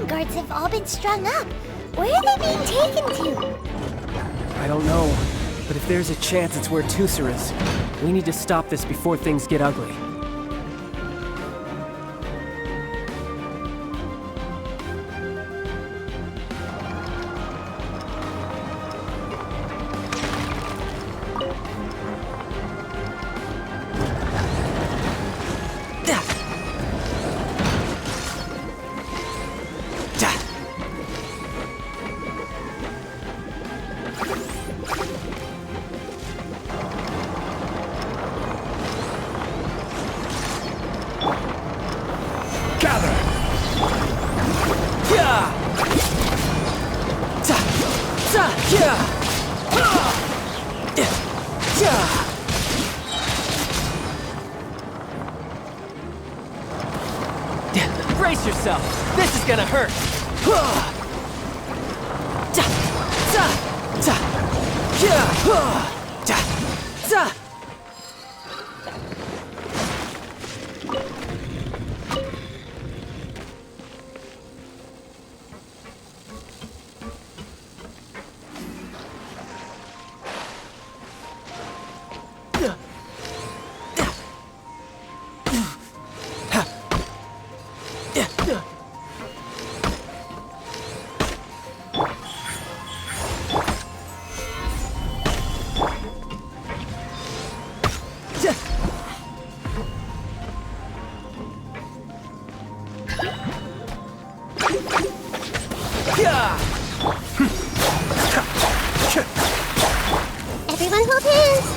ruin guards have all been strung up. Where are they being taken to? I don't know, but if there's a chance it's where Teucer is, we need to stop this before things get ugly. Brace yourself! This is gonna hurt! Everyone hold hands!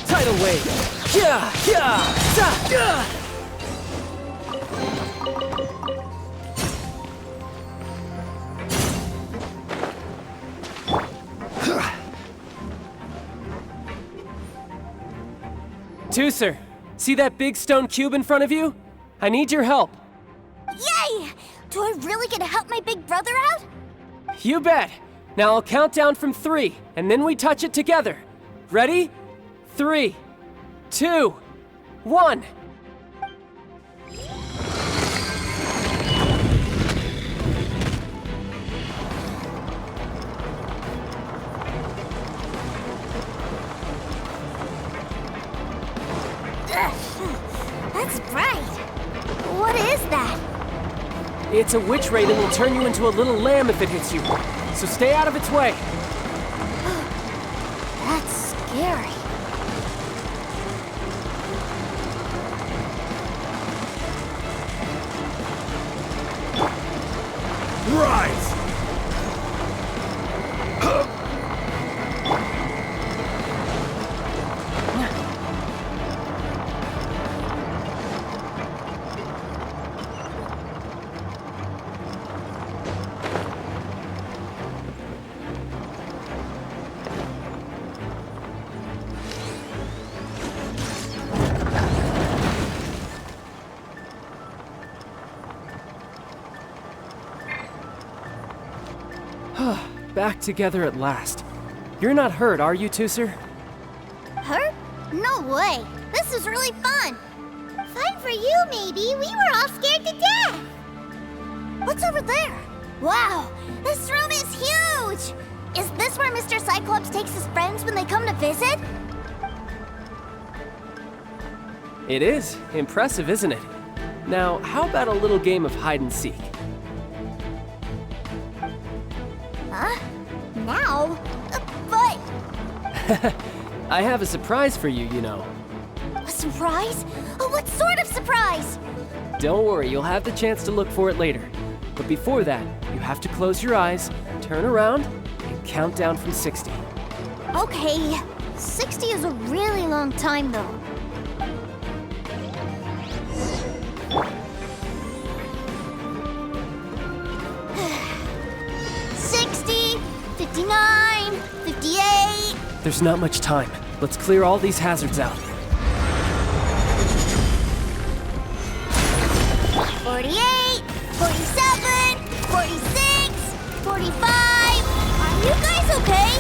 Tidal wave! Teucer, see that big stone cube in front of you? I need your help. Yay! Do I really get to help my big brother out? You bet. Now I'll count down from 3, and then we touch it together. Ready? 3, 2, 1. That's bright. What is that? It's a witch ray that will turn you into a little lamb if it hits you. So stay out of its way. That's scary. Rise! Back together at last. You're not hurt, are you, Teucer? Hurt? No way. This is really fun. Fun for you, maybe. We were all scared to death. What's over there? Wow, this room is huge! Is this where Mr. Cyclops takes his friends when they come to visit? It is. Impressive, isn't it? Now, how about a little game of hide and seek? Huh? Now? But... I have a surprise for you, you know. A surprise? What sort of surprise? Don't worry, you'll have the chance to look for it later. But before that, you have to close your eyes, turn around, and count down from 60. Okay, 60 is a really long time, though. 60, 59, 58... There's not much time. Let's clear all these hazards out. 48, 47, 46, 45... Are you guys okay?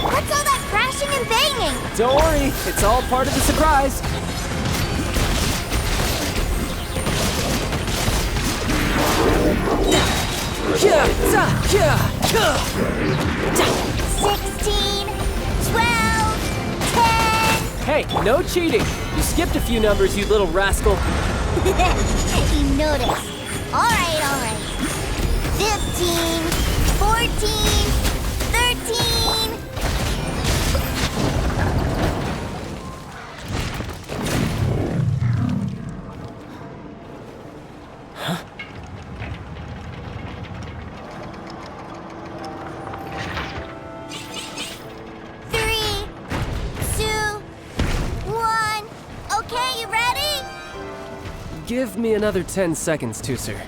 What's all that crashing and banging? Don't worry, it's all part of the surprise. 16, 12, 10. Hey, no cheating! You skipped a few numbers, you little rascal. You noticed. All right. 15, 14, 13. Huh? Give me another 10 seconds, Teucer.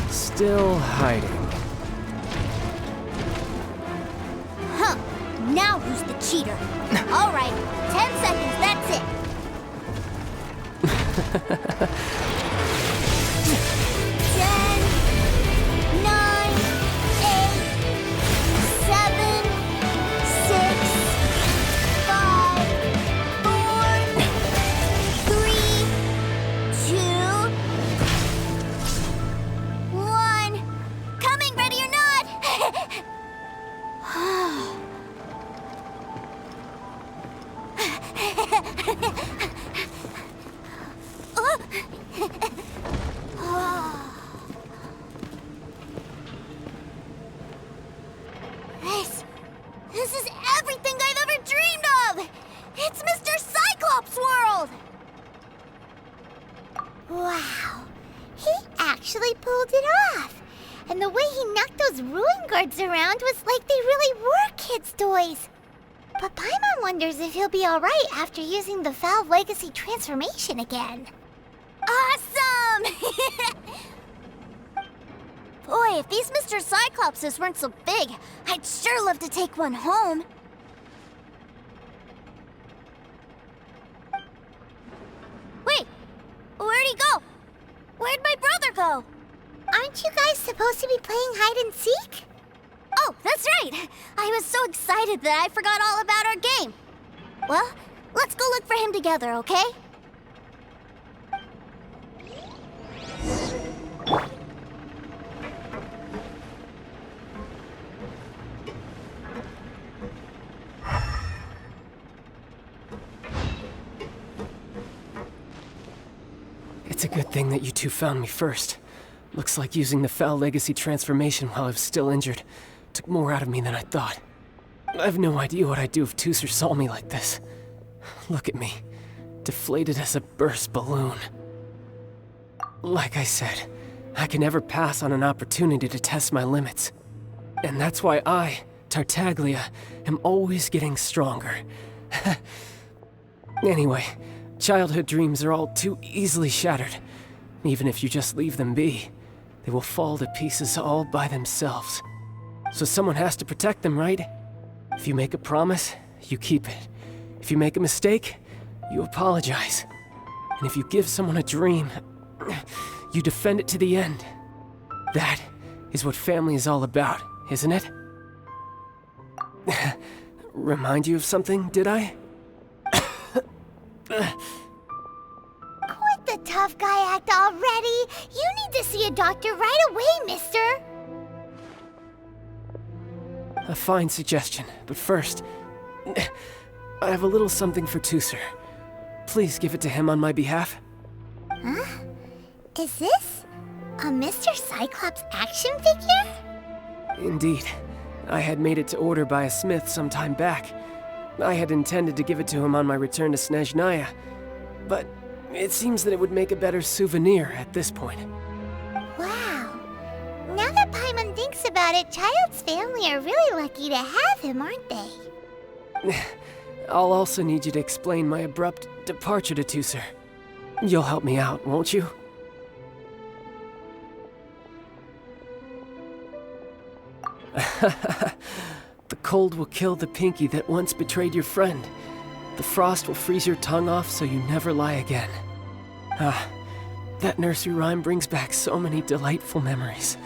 Still hiding. Huh. Now who's the cheater? All right, 10 seconds, that's it. 10, 9, 8, 7, 6, 5, 4, 3, 2, 1. Coming, ready or not? This is everything I've ever dreamed of! It's Mr. Cyclops' world! Wow, he actually pulled it off. And the way he knocked those ruin guards around was like they really were kids' toys. But Paimon wonders if he'll be alright after using the Valve Legacy transformation again. Awesome! Boy, if these Mr. Cyclopses weren't so big, I'd sure love to take one home. Wait, where'd he go? Where'd my brother go? Aren't you guys supposed to be playing hide and seek? Oh, that's right! I was so excited that I forgot all about our game. Well, let's go look for him together, okay? It's a good thing that you two found me first. Looks like using the Foul Legacy transformation while I was still injured took more out of me than I thought. I have no idea what I'd do if Teucer saw me like this. Look at me, deflated as a burst balloon. Like I said, I can never pass on an opportunity to test my limits. And that's why I, Tartaglia, am always getting stronger. Anyway, childhood dreams are all too easily shattered. Even if you just leave them be, they will fall to pieces all by themselves. So someone has to protect them, right? If you make a promise, you keep it. If you make a mistake, you apologize. And if you give someone a dream, you defend it to the end. That is what family is all about, isn't it? Remind you of something, did I? Quit the tough guy act already! You need to see a doctor right away, mister! A fine suggestion, but first, I have a little something for Teucer. Please give it to him on my behalf. Huh? Is this a Mr. Cyclops action figure? Indeed. I had made it to order by a smith some time back. I had intended to give it to him on my return to Snezhnaya, but it seems that it would make a better souvenir at this point. Wow. Now that Paimon thinks about it, Childe's family are really lucky to have him, aren't they? I'll also need you to explain my abrupt departure to Teucer. You'll help me out, won't you? The cold will kill the pinky that once betrayed your friend. The frost will freeze your tongue off so you never lie again. Ah, that nursery rhyme brings back so many delightful memories.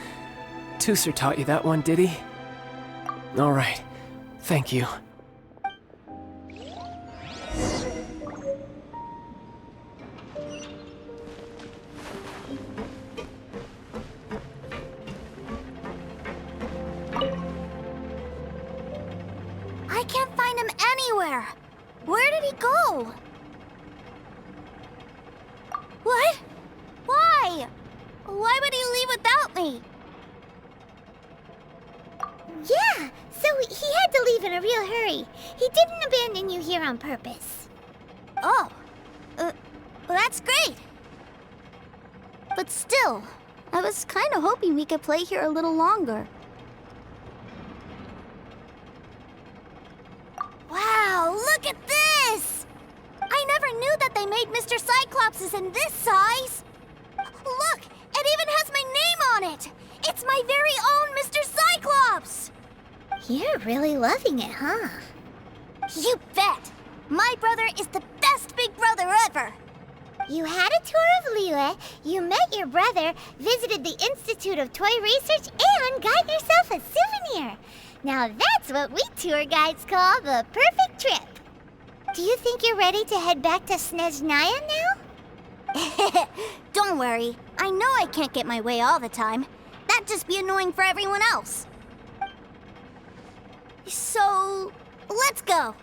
Teucer taught you that one, did he? All right, thank you. anywhere. Where did he go? What? Why? Why would he leave without me? Yeah, so he had to leave in a real hurry. He didn't abandon you here on purpose. Oh, well, that's great. But still, I was kind of hoping we could play here a little longer. Wow, look at this! I never knew that they made Mr. Cyclopses in this size. Look, it even has my name on it. It's my very own Mr. Cyclops! You're really loving it, huh? You bet! My brother is the best big brother ever! You had a tour of Liyue, you met your brother, visited the Institute of Toy Research, and got yourself a souvenir. Now that's what we tour guides call the perfect trip. Do you think you're ready to head back to Snezhnaya now? Don't worry. I know I can't get my way all the time. That'd just be annoying for everyone else. So, let's go.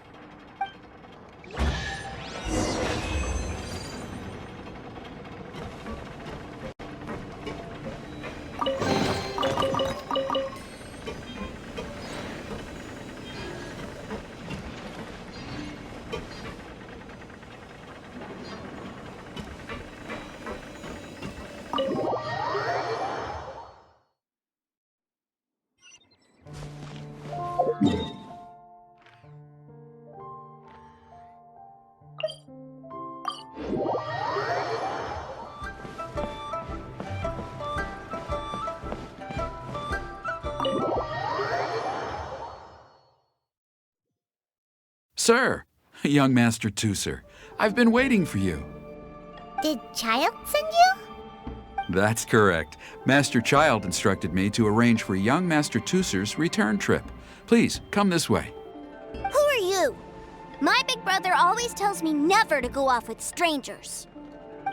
Sir, young Master Teucer, I've been waiting for you. Did Childe send you? That's correct. Master Childe instructed me to arrange for young Master Teucer's return trip. Please, come this way. Who are you? My big brother always tells me never to go off with strangers.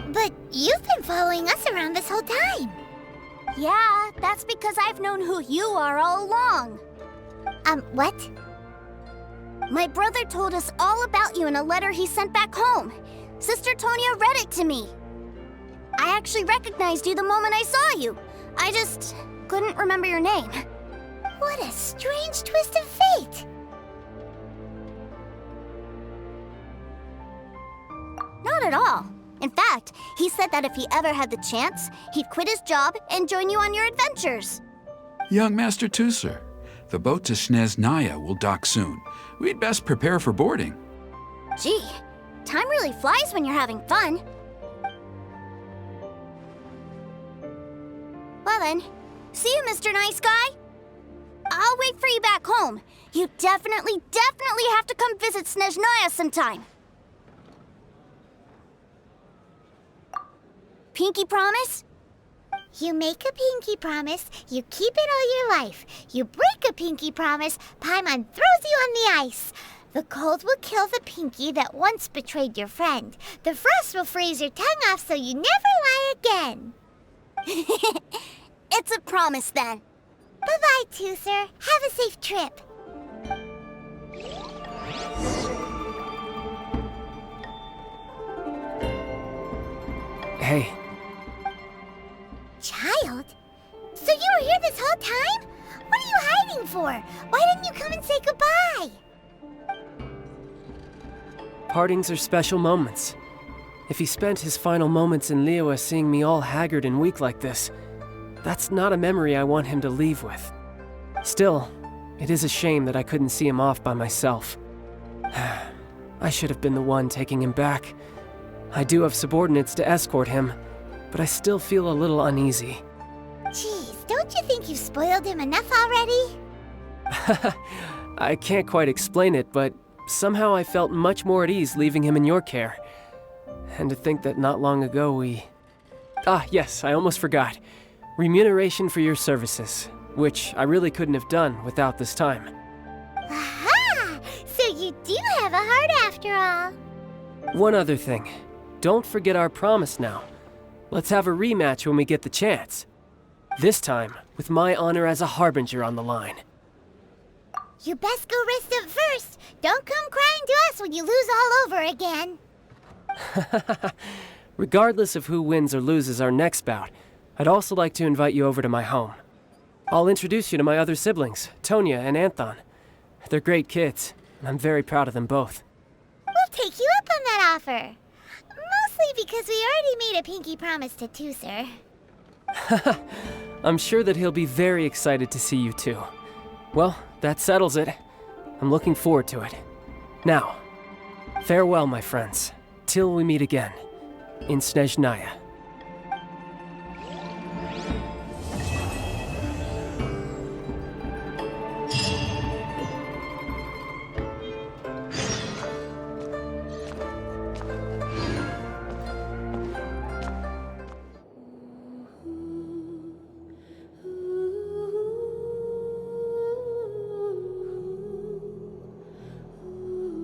But you've been following us around this whole time. Yeah, that's because I've known who you are all along. What? My brother told us all about you in a letter he sent back home. Sister Tonia read it to me. I actually recognized you the moment I saw you. I just couldn't remember your name. What a strange twist of fate. Not at all. In fact, he said that if he ever had the chance, he'd quit his job and join you on your adventures. Young Master Teucer, the boat to Snezhnaya will dock soon. We'd best prepare for boarding. Gee, time really flies when you're having fun. Well then, see you, Mr. Nice Guy. I'll wait for you back home. You definitely have to come visit Snezhnaya sometime. Pinky promise? You make a pinky promise, you keep it all your life. You break a pinky promise, Paimon throws you on the ice. The cold will kill the pinky that once betrayed your friend. The frost will freeze your tongue off so you never lie again. It's a promise then. Bye-bye, Teucer. Have a safe trip. Hey. Childe? So you were here this whole time? What are you hiding for? Why didn't you come and say goodbye? Partings are special moments. If he spent his final moments in Liyue seeing me all haggard and weak like this, that's not a memory I want him to leave with. Still, it is a shame that I couldn't see him off by myself. I should have been the one taking him back. I do have subordinates to escort him, but I still feel a little uneasy. Jeez, don't you think you've spoiled him enough already? I can't quite explain it, but somehow I felt much more at ease leaving him in your care. And to think that not long ago we... Ah, yes, I almost forgot. Remuneration for your services, which I really couldn't have done without this time. Aha! So you do have a heart after all. One other thing. Don't forget our promise now. Let's have a rematch when we get the chance. This time, with my honor as a harbinger on the line. You best go rest up first. Don't come crying to us when you lose all over again. Regardless of who wins or loses our next bout, I'd also like to invite you over to my home. I'll introduce you to my other siblings, Tonya and Anthon. They're great kids, and I'm very proud of them both. We'll take you up on that offer. Mostly because we already made a pinky promise to Teucer. I'm sure that he'll be very excited to see you too. Well, that settles it. I'm looking forward to it. Now, farewell, my friends, till we meet again in Snezhnaya.